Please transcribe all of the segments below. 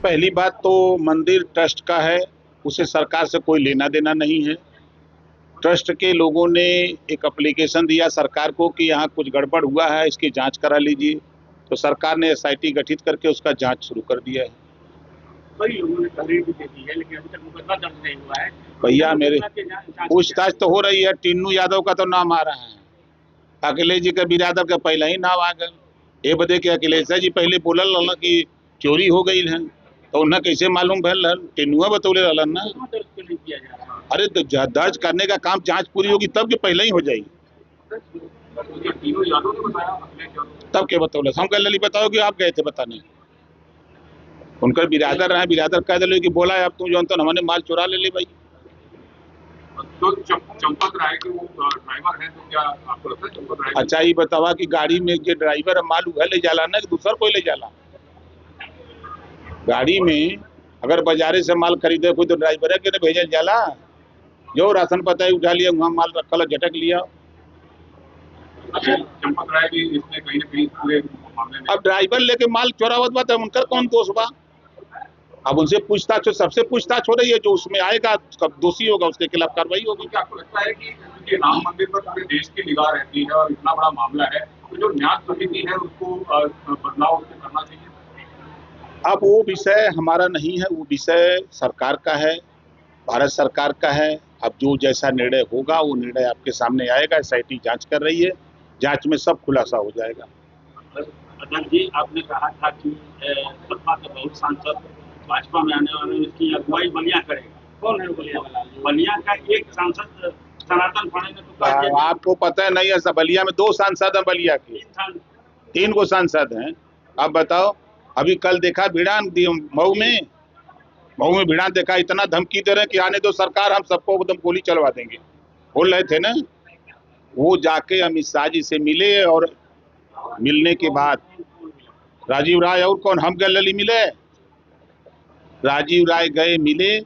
पहली बात तो मंदिर ट्रस्ट का है, उसे सरकार से कोई लेना देना नहीं है। ट्रस्ट के लोगों ने एक एप्लीकेशन दिया सरकार को कि यहाँ कुछ गड़बड़ हुआ है, इसकी जांच करा लीजिए, तो सरकार ने एसआईटी गठित करके उसका जांच शुरू कर दिया है। कई लोगों ने तहरीर भी दे दी है, लेकिन अभी तक मुकदमा दर्ज नहीं हुआ है। भैया मेरे पूछताछ तो हो रही है, टिन्नू यादव का तो नाम आ रहा है, अखिलेश जी के बिरादर का पहले ही नाम आ गया। ये बदे कि अखिलेश जी पहले बोलल रहन कि चोरी हो गई है, तो उन्हें कैसे मालूम भैल रहन? टिन्नुआ बतौले रहन ना। अरे तो दर्ज करने का काम जांच पूरी होगी तब के पहले ही हो जाएगी। तब के बतौले हम कह लली बताओ कि आप गए थे बताने, उनका बिरादर रहे, बिरादर कह दिले कि बोला है अब तुम जो तो हमने माल चुरा ले ली भाई। तो चंपक राय के वो ड्राइवर है, तो क्या आपको लगता है चंपक राय? अच्छा ये बतावा कि गाड़ी में जो ड्राइवर माल उधर ले जाला ना कि दूसरा कोई ले जाला? गाड़ी में अगर बाजारे से माल खरीदे कोई तो ड्राइवर के भेजल जाला, जो राशन पता है उठा लिया, वहाँ माल रखल झटक लिया। चंपक राय भी इसमें कहीं ना कहीं पूरे मामले में। अब ड्राइवर लेके माल चोरावत बात है, उनका कौन दोष बा? अब उनसे पूछताछ, सबसे पूछताछ हो रही है, जो उसमें आएगा दोषी होगा उसके खिलाफ कार्रवाई होगी। क्या आपको लगता है कि राम मंदिर पर पूरे देश की निगाह रहती है और इतना बड़ा मामला है, तो जो न्याय समिति है उसको बदलाव करना चाहिए? अब वो विषय हमारा नहीं है, वो विषय सरकार का है, भारत सरकार का है। अब जो जैसा निर्णय होगा वो निर्णय आपके सामने आएगा। एसआईटी जांच कर रही है, जांच में सब खुलासा हो जाएगा। अध्यक्ष जी, आपने कहा था कि सपा के बहुत सांसद भाजपा में आने वाले, इसकी अगुवाई बलिया करेगा। कौन है बलिया वाला? बलिया का एक सांसद सनातन फाड़े ने तो आपको पता है नहीं है? बलिया में 2 सांसद हैं, बलिया के 3 को सांसद हैं। अब बताओ, अभी कल देखा भिड़ान मऊ में भिड़ान देखा, इतना धमकी दे रहे हैं कि आने दो सरकार, हम सबको एकदम गोली चलवा देंगे, बोल रहे थे ना। वो जाके अमित शाह जी से मिले और मिलने के बाद राजीव राय और कौन, हम गए मिले, राजीव राय गए मिले,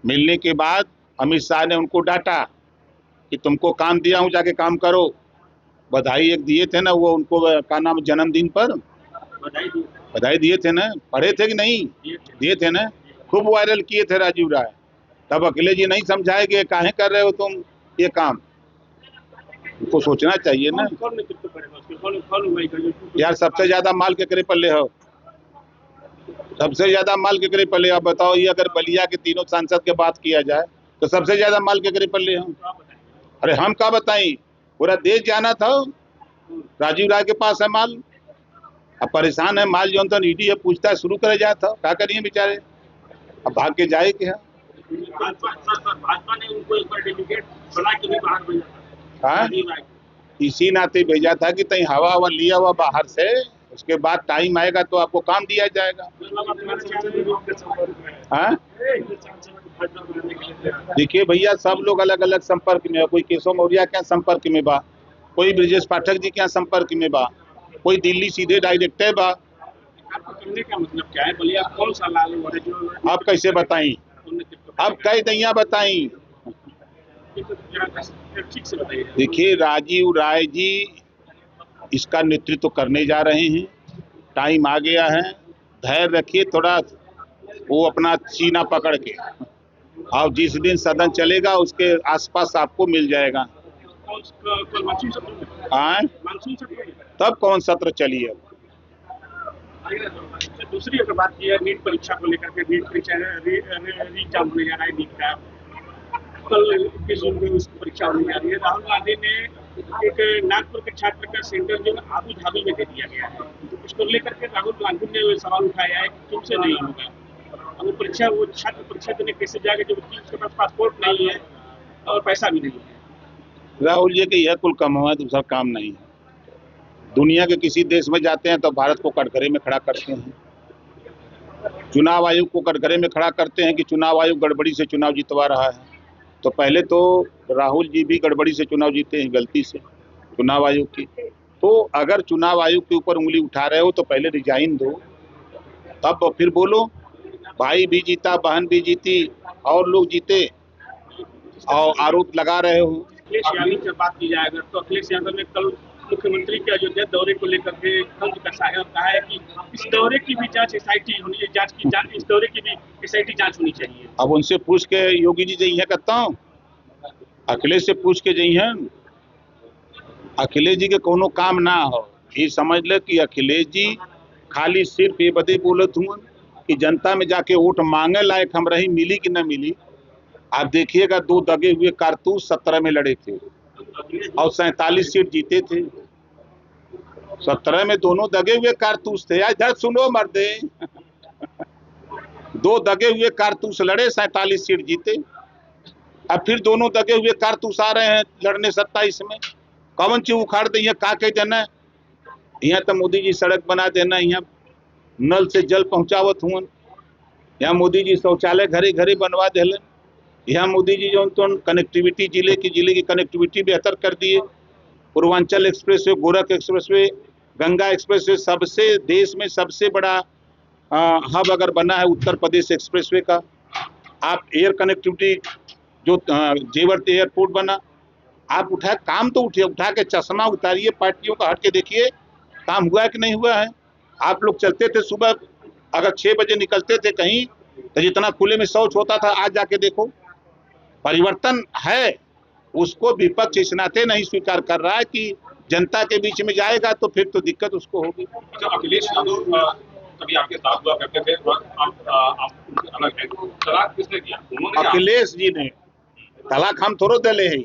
मिलने के बाद अमित शाह ने उनको डांटा कि तुमको काम दिया हूं, जाके काम करो। बधाई एक दिए थे ना, वो उनको क्या नाम जन्मदिन पर बधाई दिए थे ना, पढ़े थे कि नहीं? दिए थे ना, खूब वायरल किए थे राजीव राय। तब अखिलेश जी नहीं समझाए कि काहे कर रहे हो तुम ये काम, उनको सोचना चाहिए ना यार। सबसे ज्यादा माल के करे पल्ले हो, सबसे ज्यादा माल के करे पल्ले। आप बताओ, ये अगर बलिया के तीनों सांसद के बात किया जाए तो सबसे ज्यादा माल के करे पल्ले हो। अरे हम क्या बताएं, पूरा देश जाना था राजीव राय के पास है माल। अब परेशान है माल जो ईडी है पूछता शुरू करे जाता, क्या करिए बेचारे, अब भाग के जाए क्या? भाजपा ने उनको एक बार डेलीगेट बना के भी बाहर भेजा था। इसी नाते भेजा था कि तई हवा लिया हुआ बाहर से, उसके बाद टाइम आएगा तो आपको काम दिया जाएगा। हाँ देखिए भैया, सब लोग अलग अलग संपर्क में है। कोई केशव मौर्य क्या संपर्क में बा, कोई ब्रजेश पाठक जी क्या संपर्क में बा, कोई दिल्ली सीधे डायरेक्ट है बा। आपका का मतलब क्या है? बोलिए आप कौन सा लाल है जो आप कैसे बताई, अब कई दैया बताई। देखिए राजीव राय जी इसका नेतृत्व करने जा रहे हैं, टाइम आ गया है, धैर्य रखिए थोड़ा, वो अपना सीना पकड़ के, और जिस दिन सदन चलेगा उसके आसपास आपको मिल जाएगा। हाँ तब कौन सत्र चलिए। दूसरी अगर बात की है नीट परीक्षा को लेकर के, नीट परीक्षा रीएग्जाम होने जा रहा है, नीट का कल 21 जून को उसकी परीक्षा होने जा रही है। राहुल गांधी ने एक नागपुर के छात्र का सेंटर जो आबू धाबी में दे दिया गया है, उसको लेकर के राहुल गांधी ने सवाल उठाया है कि तुमसे नहीं होगा। अब वो परीक्षा, वो छात्र परीक्षा देने कैसे जाएगा जब उसके पास पासपोर्ट नहीं है और पैसा भी नहीं है? राहुल जी के यह कुल काम है, दूसरा काम नहीं है। दुनिया के किसी देश में जाते हैं तो भारत को कटघरे में खड़ा करते हैं, चुनाव आयोग को कटघरे में खड़ा करते हैं कि चुनाव आयोग गड़बड़ी से चुनाव जितवा रहा है। तो पहले तो राहुल जी भी गड़बड़ी से चुनाव जीते हैं, गलती से चुनाव आयोग की। तो अगर चुनाव आयोग के ऊपर उंगली उठा रहे हो तो पहले रिजाइन दो, तब फिर बोलो। भाई भी जीता, बहन भी जीती, और लोग जीते, और आरोप लगा रहे हो। अखिलेश यादव की बात की जाए अगर, तो अखिलेश यादव ने कल मुख्यमंत्री के अयोध्या दौरे को लेकर के खंड कसा है और कहा है कि इस दौरे की भी जांच एसआईटी होनी चाहिए, इस दौरे की भी एसआईटी जांच होनी चाहिए। अब उनसे पूछ के योगी जी जई है कहता हूँ, अखिलेश से पूछ के जई है। अखिलेश जी के कोनो काम ना हो, ये समझ ले कि अखिलेश जी खाली सिर्फ ये बदे बोलत हुआ कि जनता में जाके वोट मांगे लायक हम रही, मिली कि न मिली। आप देखिएगा 2 दगे हुए कारतूस 17 में लड़े थे और 47 सीट जीते थे। 17 में दोनों दगे हुए कारतूस थे। यार इधर सुनो मर्दे, 2 दगे हुए कारतूस लड़े, 47 सीट जीते। अब फिर दोनों दगे हुए कारतूस आ रहे हैं लड़ने 27 में। कौन चीज उखाड़ दी है, का के देना यहाँ तो मोदी जी सड़क बना देना, यहाँ नल से जल पहुंचावत हुआ, यहाँ मोदी जी शौचालय घरे घरे बनवा देलन, यहाँ मोदी जी जो तो कनेक्टिविटी जिले की कनेक्टिविटी बेहतर कर दिए। Purvanchal expressway, Gorakh expressway, Ganga expressway, सबसे देश में सबसे बड़ा हब अगर बना है उत्तर प्रदेश एक्सप्रेसवे का। आप एयर कनेक्टिविटी जो जेवर एयरपोर्ट बना, आप उठा काम तो उठा के चश्मा उतारिए पार्टियों का, हट के देखिए काम हुआ है कि नहीं हुआ है। आप लोग चलते थे सुबह, अगर 6 बजे निकलते थे कहीं तो जितना खुले में शौच होता था, आज जाके देखो परिवर्तन है। उसको विपक्ष इस नाते नहीं स्वीकार कर रहा है कि जनता के बीच में जाएगा तो फिर तो दिक्कत उसको होगी। अच्छा, अखिलेश यादव कभी आपके साथ हुआ करते थे, आप अलग है, तलाक किसने किया? उन्होंने? अखिलेश जी ने। तलाक हम थोड़ो दले है,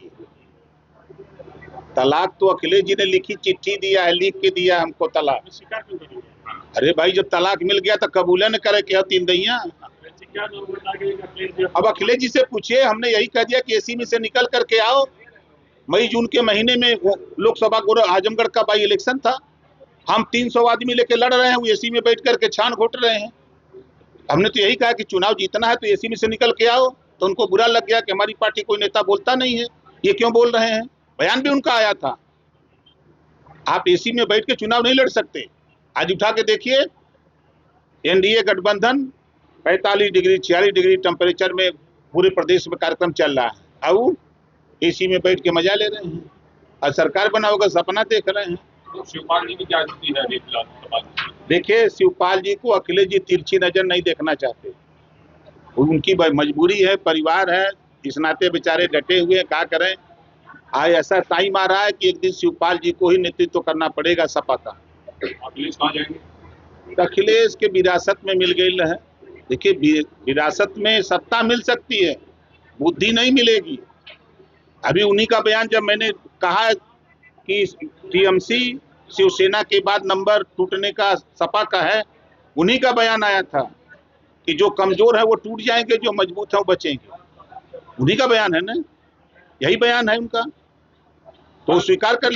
तलाक तो अखिलेश जी ने लिखी चिट्ठी दिया है, लिख के दिया हमको तलाक। स्वीकार क्यों करेंगे? अरे भाई जब तलाक मिल गया तो कबूले न करे कि 3 दैया। अब अखिलेश जी से पूछिए, हमने यही कह दिया कि एसी में से निकल करके आओ। मई जून के महीने में लोकसभा आजमगढ़ का बाई इलेक्शन था, हम 300 आदमी लेके लड़ रहे हैं, वो एसी में बैठ करके छान घोट रहे हैं। हमने तो यही कहा कि चुनाव जीतना है तो एसी में से निकल के आओ, तो उनको बुरा लग गया कि हमारी पार्टी कोई नेता बोलता नहीं है, ये क्यों बोल रहे हैं। बयान भी उनका आया था, आप एसी में बैठ के चुनाव नहीं लड़ सकते। आज उठा के देखिए, एनडीए गठबंधन 45 डिग्री 46 डिग्री टेम्परेचर में पूरे प्रदेश में कार्यक्रम चल रहा है, अब एसी में बैठ के मजा ले रहे हैं और सरकार बना होगा सपना देख रहे हैं। तो शिवपाल जी की क्या स्थिति है अभी फिलहाल? देखिए शिवपाल जी को अखिलेश जी तिरछी नजर नहीं देखना चाहते, उनकी मजबूरी है, परिवार है, इस नाते बेचारे डटे हुए हैं, क्या करें। आज ऐसा टाइम आ रहा है कि एक दिन शिवपाल जी को ही नेतृत्व करना पड़ेगा सपा का। अखिलेश कहाँ जाएंगे? अखिलेश के विरासत में मिल गई है। देखिए विरासत में सत्ता मिल सकती है, बुद्धि नहीं मिलेगी। अभी उन्हीं का बयान, जब मैंने कहा कि टीएमसी शिवसेना के बाद नंबर टूटने का सपा का है, उन्हीं का बयान आया था कि जो कमजोर है वो टूट जाएंगे, जो मजबूत है वो बचेंगे। उन्हीं का बयान है ना, यही बयान है उनका, तो स्वीकार कर लिया।